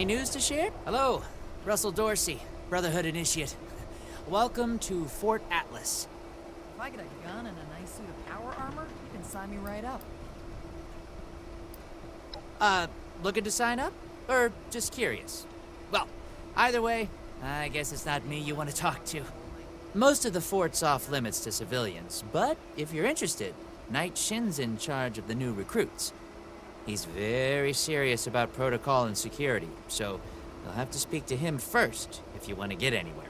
Any news to share? Hello, Russell Dorsey, Brotherhood Initiate. Welcome to Fort Atlas. If I get a gun and a nice suit of power armor, you can sign me right up. Looking to sign up? Or just curious? Well, either way, I guess it's not me you want to talk to. Most of the fort's off limits to civilians, but if you're interested, Knight Shin's in charge of the new recruits. He's very serious about protocol and security, so you'll have to speak to him first if you want to get anywhere.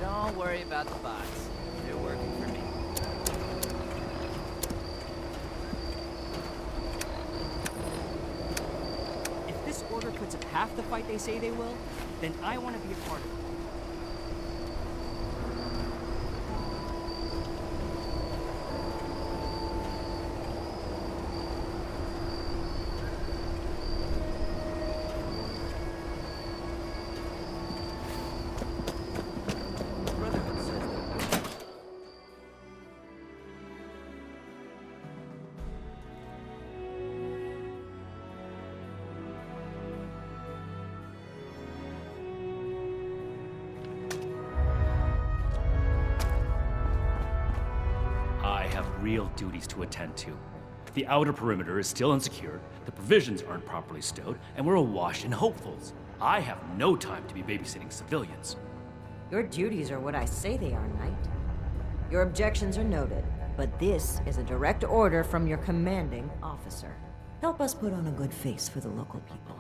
Don't worry about the bots. They're working for me. If this order puts up half the fight they say they will, then I want to be a part of it. I have real duties to attend to. The outer perimeter is still insecure, the provisions aren't properly stowed, and we're awash in hopefuls. I have no time to be babysitting civilians. Your duties are what I say they are, Knight. Your objections are noted, but this is a direct order from your commanding officer. Help us put on a good face for the local people.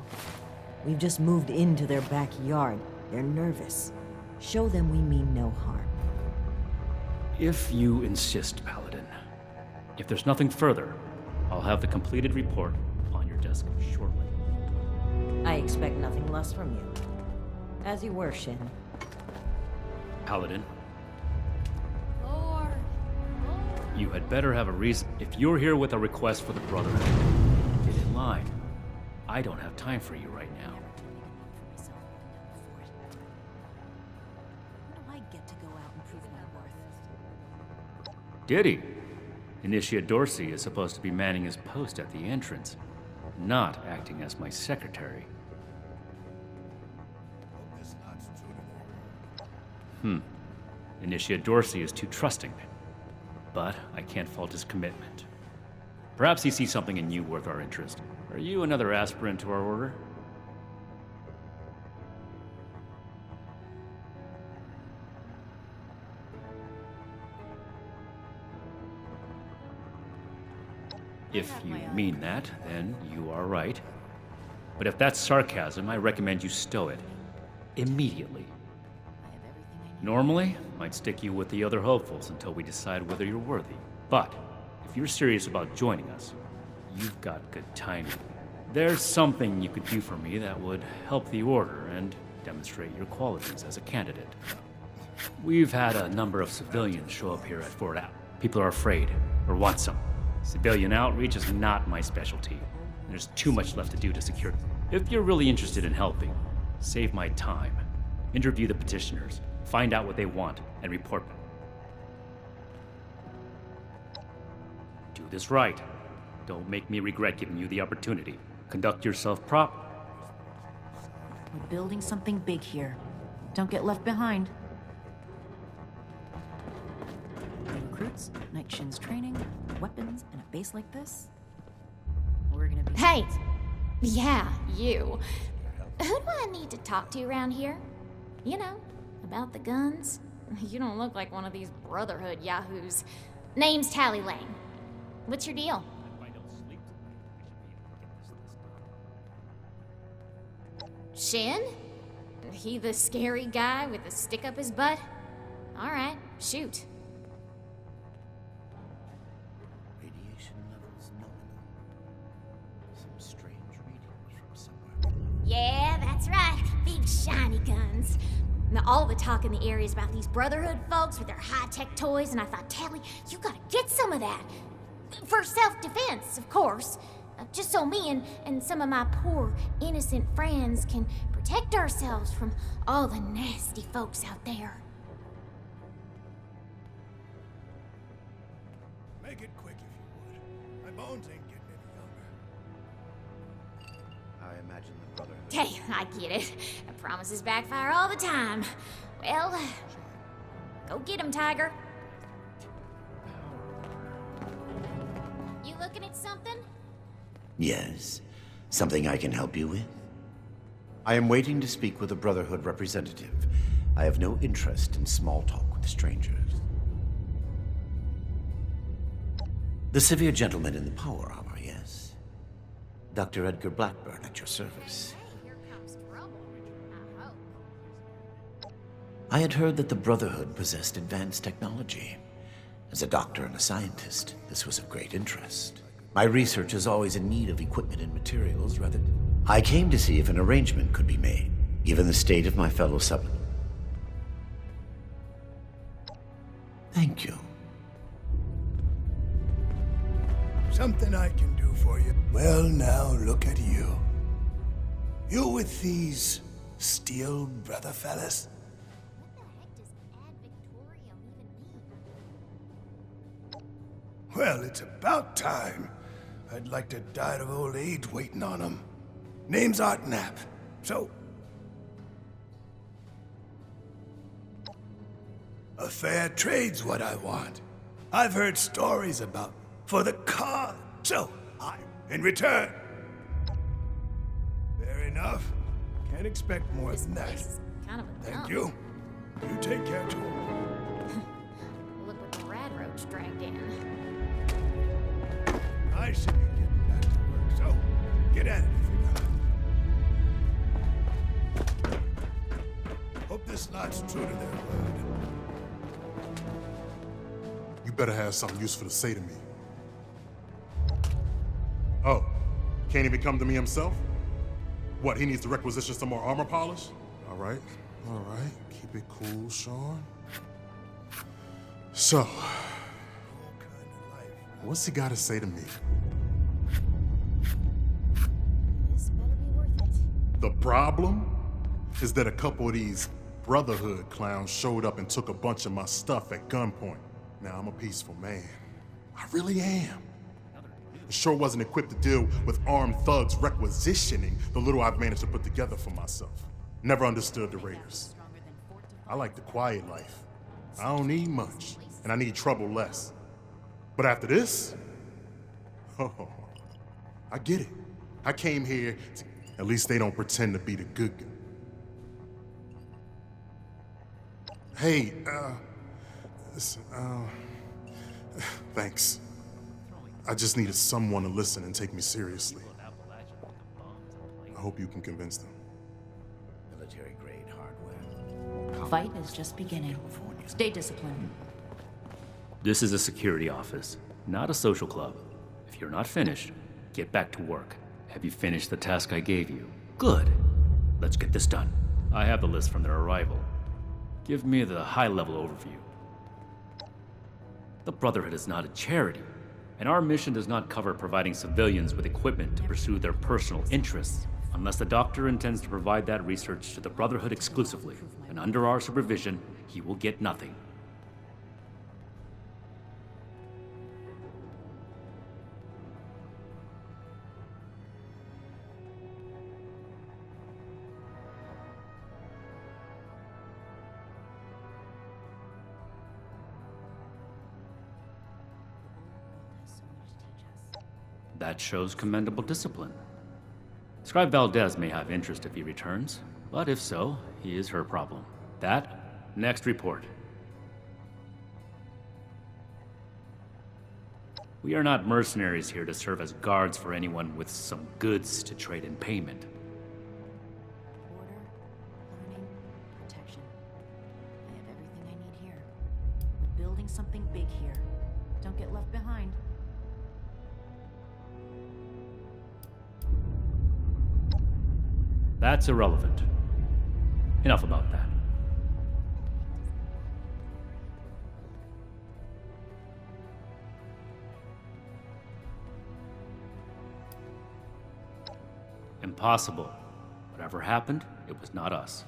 We've just moved into their backyard. They're nervous. Show them we mean no harm. If you insist, Paladin. If there's nothing further, I'll have the completed report on your desk shortly. I expect nothing less from you. As you were, Shin. Paladin, Lord. you had better have a reason. If you're here with a request for the Brotherhood, get in line. I don't have time for you right now. When do I get to go out and prove my worth? Did he? Initiate Dorsey is supposed to be manning his post at the entrance, not acting as my secretary. Initiate Dorsey is too trusting. But I can't fault his commitment. Perhaps he sees something in you worth our interest. Are you another aspirant to our order? If you mean that, then you are right. But if that's sarcasm, I recommend you stow it. Immediately. Normally, I'd stick you with the other hopefuls until we decide whether you're worthy. But if you're serious about joining us, you've got good timing. There's something you could do for me that would help the Order and demonstrate your qualities as a candidate. We've had a number of civilians show up here at Fort App. People are afraid, or want some. Civilian outreach is not my specialty. There's too much left to do to secure them. If you're really interested in helping, save my time. Interview the petitioners, find out what they want, and report them. Do this right. Don't make me regret giving you the opportunity. Conduct yourself properly. We're building something big here. Don't get left behind. Recruits, Night Shin's training, weapons, and a base like this. We're gonna be... Hey! Yeah, you. Who do I need to talk to around here? You know, about the guns? You don't look like one of these Brotherhood yahoos. Name's Tally Lane. What's your deal? Shin? He the scary guy with the stick up his butt? Alright, shoot. Radiation levels nominal. Some strange readings from somewhere. Yeah, that's right. Big shiny guns. Now, all the talk in the area is about these Brotherhood folks with their high-tech toys, and I thought, Tally, you gotta get some of that. For self-defense, of course. Just so me and some of my poor, innocent friends can protect ourselves from all the nasty folks out there. Make it quick if you would. My bones ain't getting any younger. I imagine the Brotherhood. Hey, I get it. Promises backfire all the time. Well, go get him, Tiger. You looking at something? Yes. Something I can help you with? I am waiting to speak with a Brotherhood representative. I have no interest in small talk with strangers. The severe gentleman in the power armor, yes? Dr. Edgar Blackburn at your service. Hey, here comes trouble. I hope. I had heard that the Brotherhood possessed advanced technology. As a doctor and a scientist, this was of great interest. My research is always in need of equipment and materials, rather. I came to see if an arrangement could be made, given the state of my fellow subjects. Thank you. Something I can do for you. Well, now look at you. You with these steel brother fellas? What the heck does Ad Victorium even mean? Well, it's about time. I'd like to die of old age waiting on them. Name's Art Knapp. So... a fair trade's what I want. I've heard stories about for the cause. So, I'm in return. Fair enough. Can't expect more This than that. place is kind of a Thank dump. you. You take care too. Look what the rad roach dragged in. I should be getting back to work, so get at it if you got. Hope this lot's true to their word. You better have something useful to say to me. Oh, can't even come to me himself? What, he needs to requisition some more armor polish? All right. Keep it cool, Sean. So, what's he got to say to me? This better be worth it. The problem is that a couple of these Brotherhood clowns showed up and took a bunch of my stuff at gunpoint. Now, I'm a peaceful man. I really am. I sure wasn't equipped to deal with armed thugs requisitioning the little I've managed to put together for myself. Never understood the Raiders. I like the quiet life. I don't need much, and I need trouble less. But after this, oh, I get it. I came here to... At least they don't pretend to be the good guy. Hey, listen, thanks. I just needed someone to listen and take me seriously. I hope you can convince them. Military-grade hardware. Fight is just beginning. Stay disciplined. This is a security office, not a social club. If you're not finished, get back to work. Have you finished the task I gave you? Good. Let's get this done. I have the list from their arrival. Give me the high-level overview. The Brotherhood is not a charity, and our mission does not cover providing civilians with equipment to pursue their personal interests, unless the doctor intends to provide that research to the Brotherhood exclusively, and under our supervision, he will get nothing. That shows commendable discipline. Scribe Valdez may have interest if he returns, but if so, he is her problem. That, next report. We are not mercenaries here to serve as guards for anyone with some goods to trade in payment. Order, learning, protection. I have everything I need here. We're building something big here. Don't get left behind. That's irrelevant. Enough about that. Impossible. Whatever happened, it was not us.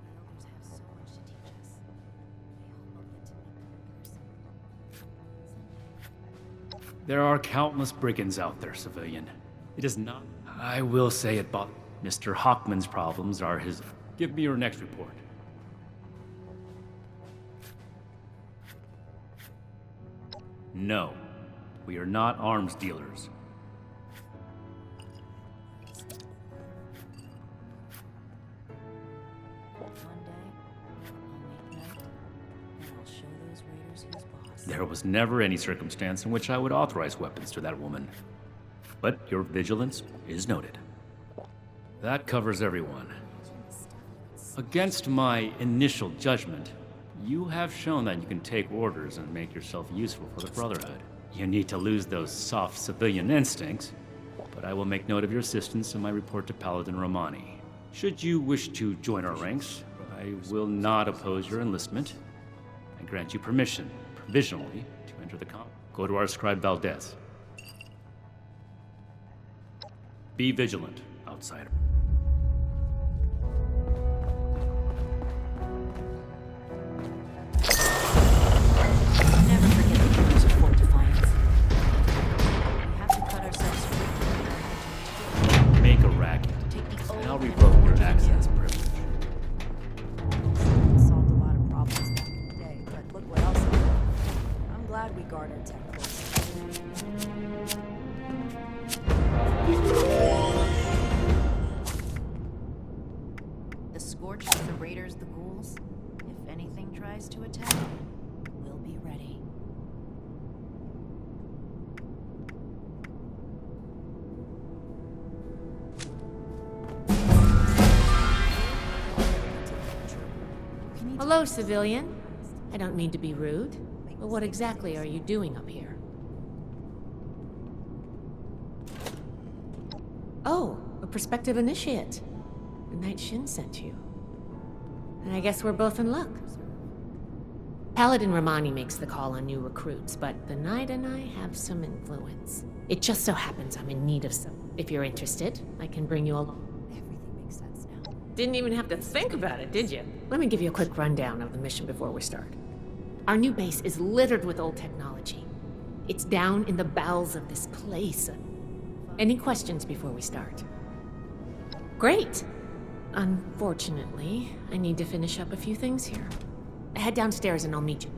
The elders have so much to teach us. They all get to meet the person. There are countless brigands out there, civilian. It is not... I will say it, but Mr. Hockman's problems are his... Give me your next report. No. We are not arms dealers. One day, I'll make night, and I'll show those raiders who's boss. There was never any circumstance in which I would authorize weapons to that woman. But your vigilance is noted. That covers everyone. Against my initial judgment, you have shown that you can take orders and make yourself useful for the Brotherhood. You need to lose those soft civilian instincts, but I will make note of your assistance in my report to Paladin Romani. Should you wish to join our ranks, I will not oppose your enlistment and grant you permission, provisionally, to enter the camp. Go to our scribe Valdez. Be vigilant, outsider. Never forget the orders of Fort Defiance. We have to cut ourselves free from their Make a racket, and I'll revoke your access privilege. Solved a lot of problems back in the day, but look what else happened. I'm glad we guard our tech close. The Scorch, the Raiders, the Ghouls. If anything tries to attack, we'll be ready. Hello, civilian. I don't mean to be rude, but what exactly are you doing up here? Oh, a prospective initiate. The Night Shin sent you. And I guess we're both in luck. Paladin Romani makes the call on new recruits, but the Knight and I have some influence. It just so happens I'm in need of some. If you're interested, I can bring you along. Everything makes sense now. Didn't even have to think about it, did you? Let me give you a quick rundown of the mission before we start. Our new base is littered with old technology. It's down in the bowels of this place. Any questions before we start? Great! Unfortunately, I need to finish up a few things here. Head downstairs and I'll meet you.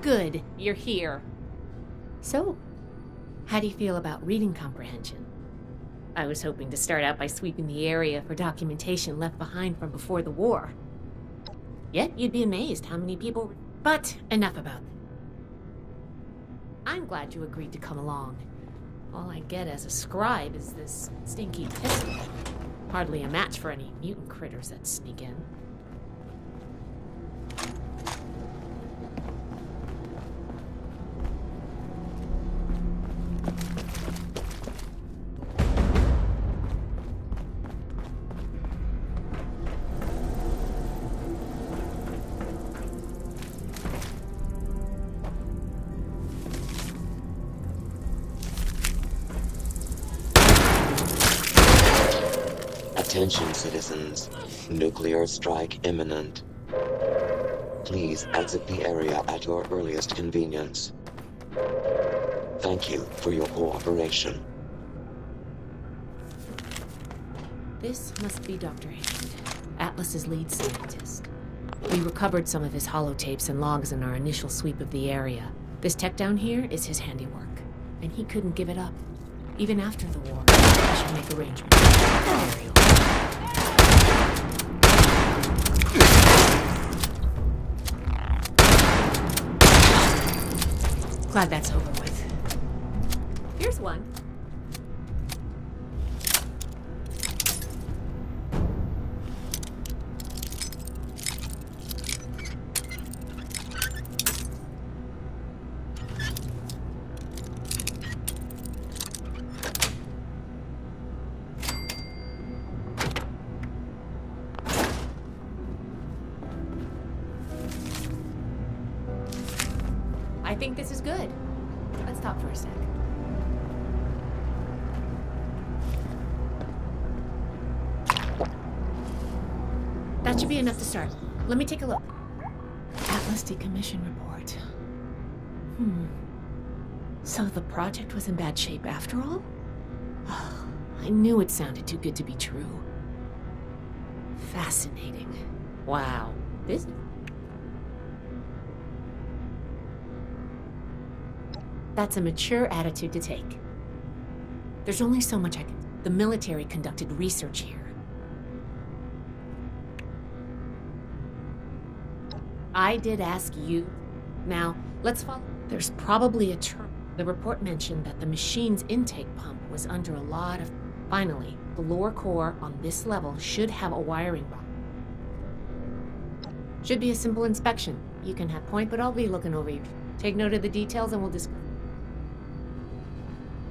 Good, you're here. So, how do you feel about reading comprehension? I was hoping to start out by sweeping the area for documentation left behind from before the war. Yet, you'd be amazed how many people... But, enough about that. I'm glad you agreed to come along. All I get as a scribe is this stinky pistol. Hardly a match for any mutant critters that sneak in. Attention, citizens. Nuclear strike imminent. Please exit the area at your earliest convenience. Thank you for your cooperation. This must be Dr. Hammond, Atlas's lead scientist. We recovered some of his holotapes and logs in our initial sweep of the area. This tech down here is his handiwork, and he couldn't give it up. Even after the war, I should make arrangements. There you are. Glad that's over with. Here's one. think this is good. Let's talk for a sec. That should be enough to start. Let me take a look. Atlas decommission report. So the project was in bad shape after all? Oh, I knew it sounded too good to be true. Fascinating. Wow. This... That's a mature attitude to take. There's only so much I can... The military conducted research here. I did ask you. Now, let's follow. There's probably a term. The report mentioned that the machine's intake pump was under a lot of... Finally, the lower core on this level should have a wiring box. Should be a simple inspection. You can have point, but I'll be looking over you. Take note of the details and we'll discuss.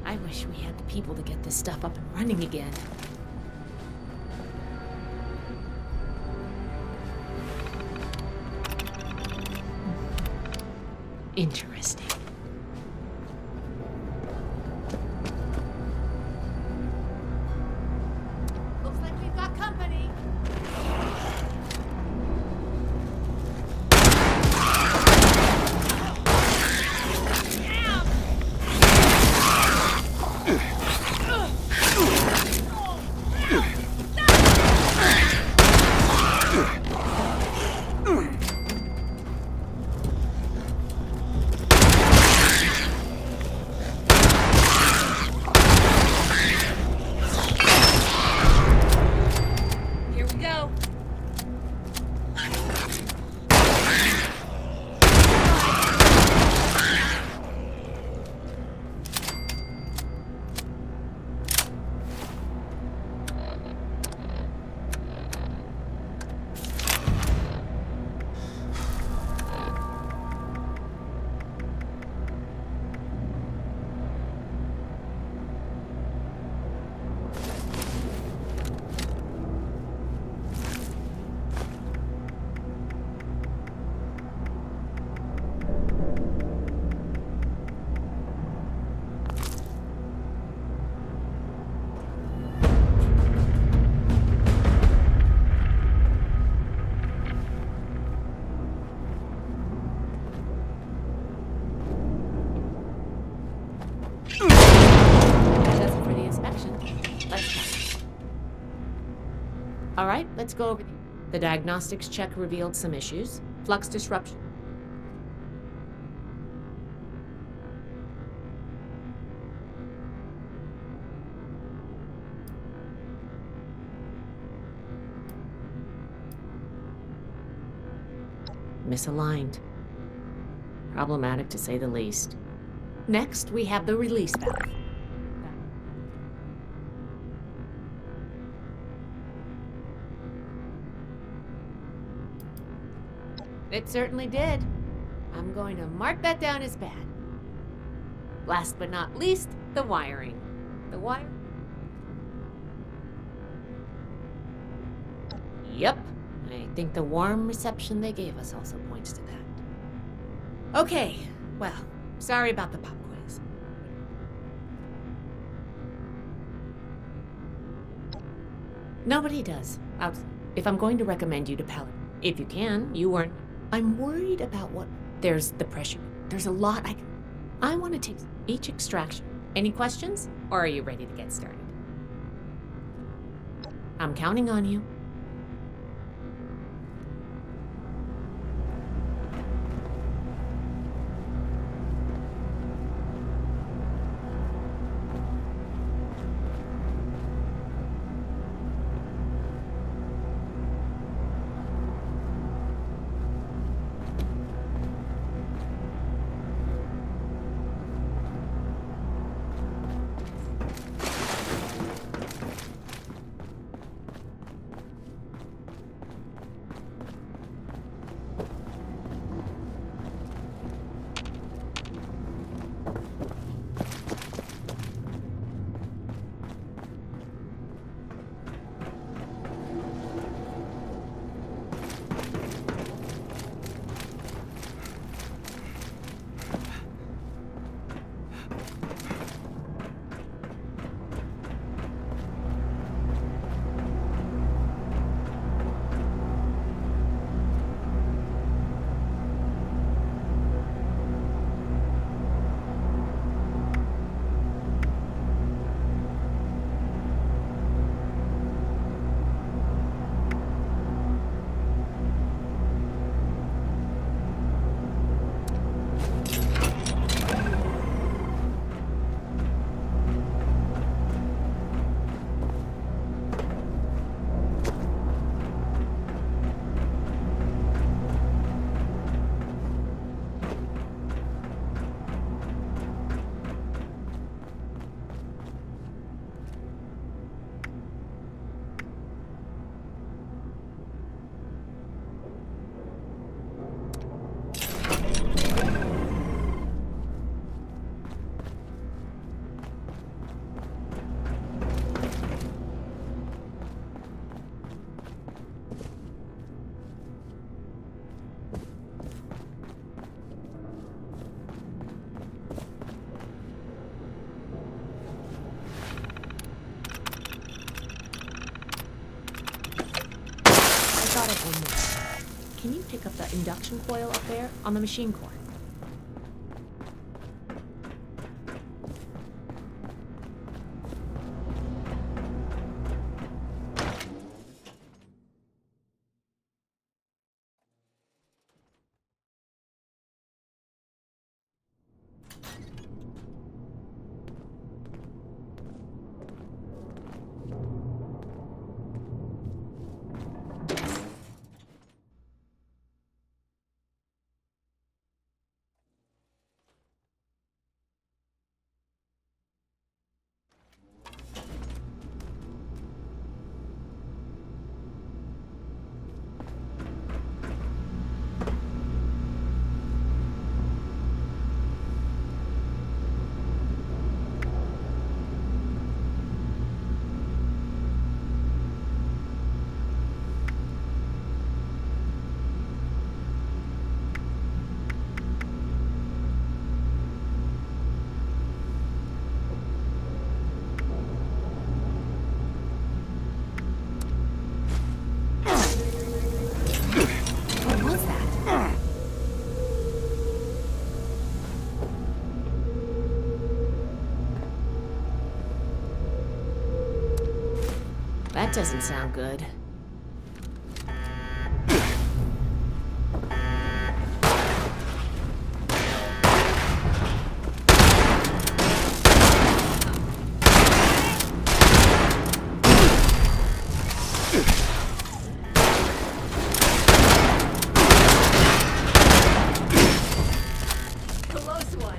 I wish we had the people to get this stuff up and running again. Interesting. Looks like we've got company. Here we go. That's it for the inspection. Let's go. All right, let's go over the diagnostics check revealed some issues. Flux disruption. Misaligned. Problematic to say the least. Next, we have the release valve. It certainly did. I'm going to mark that down as bad. Last but not least, the wiring. The wire... Yep. I think the warm reception they gave us also points to that. Okay, well, sorry about the pop quiz. Nobody does. If I'm going to recommend you to Paladin, if you can, you weren't. I'm worried about what... There's the pressure. There's a lot I want to take each extraction. Any questions? Or are you ready to get started? I'm counting on you. one more. Can you pick up the induction coil up there on the machine core? That doesn't sound good. Close one.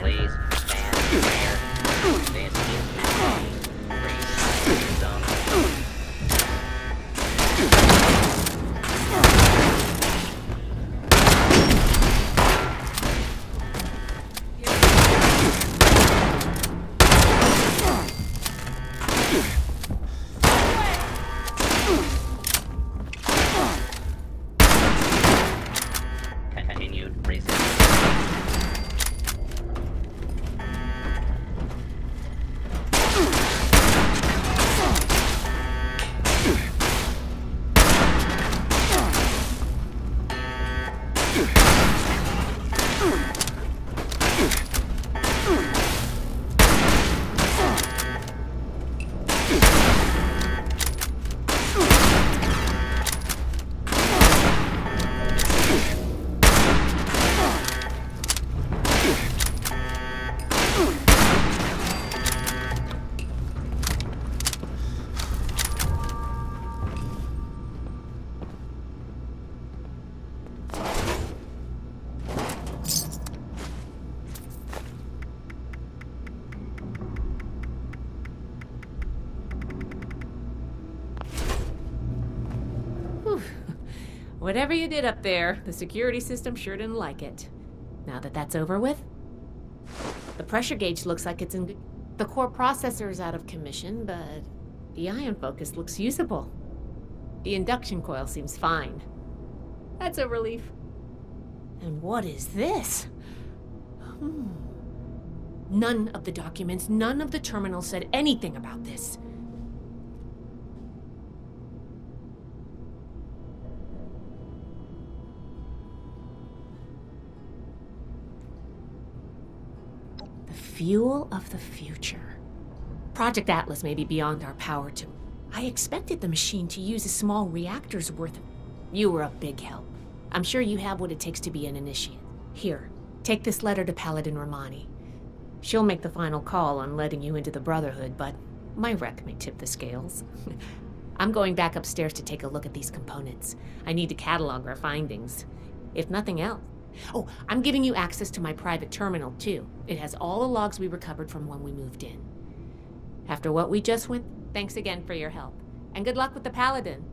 Please stand clear. This is the freeze zone. Continued resistance. Whatever you did up there, the security system sure didn't like it. Now that that's over with, the pressure gauge looks like it's in good... The core processor is out of commission, but the ion focus looks usable. The induction coil seems fine. That's a relief. And what is this? None of the documents, none of the terminals said anything about this. The fuel of the future. Project Atlas may be beyond our power to... I expected the machine to use a small reactor's worth of... You were a big help. I'm sure you have what it takes to be an initiate. Here, take this letter to Paladin Romani. She'll make the final call on letting you into the Brotherhood, but my rec may tip the scales. I'm going back upstairs to take a look at these components. I need to catalog our findings. If nothing else. Oh, I'm giving you access to my private terminal, too. It has all the logs we recovered from when we moved in. After what we just went, thanks again for your help. And good luck with the Paladin.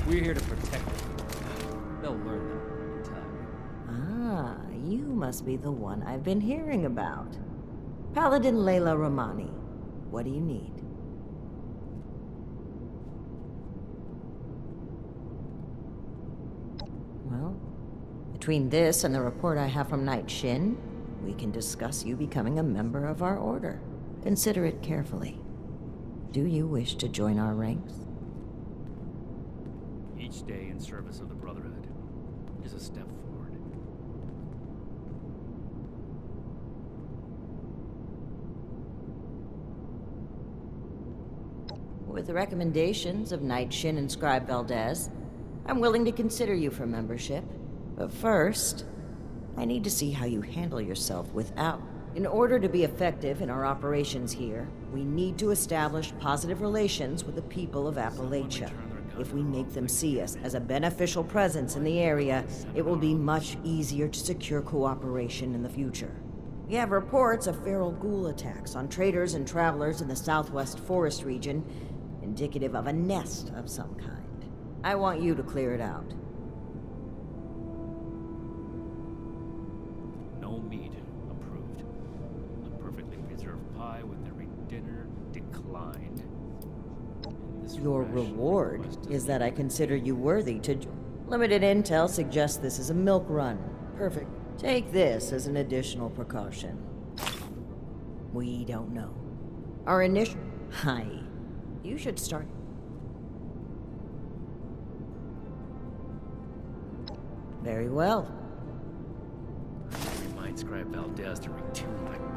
We're here to protect them. They'll learn that in time. Ah, you must be the one I've been hearing about. Paladin Layla Romani. What do you need? Well, between this and the report I have from Knight Shin, we can discuss you becoming a member of our order. Consider it carefully. Do you wish to join our ranks? Each day in service of the Brotherhood is a step forward. With the recommendations of Knight Shin and Scribe Valdez, I'm willing to consider you for membership. But first, I need to see how you handle yourself without. In order to be effective in our operations here, we need to establish positive relations with the people of Appalachia. If we make them see us as a beneficial presence in the area, it will be much easier to secure cooperation in the future. We have reports of feral ghoul attacks on traders and travelers in the southwest forest region, indicative of a nest of some kind. I want you to clear it out. No meat approved. I'm perfectly declined. This Your rash reward request is that I consider you worthy to Limited intel suggests this is a milk run. Perfect. Take this as an additional precaution. We don't know. Our initial... Hi. You should start... Very well. Remind Scribe Valdez to retune my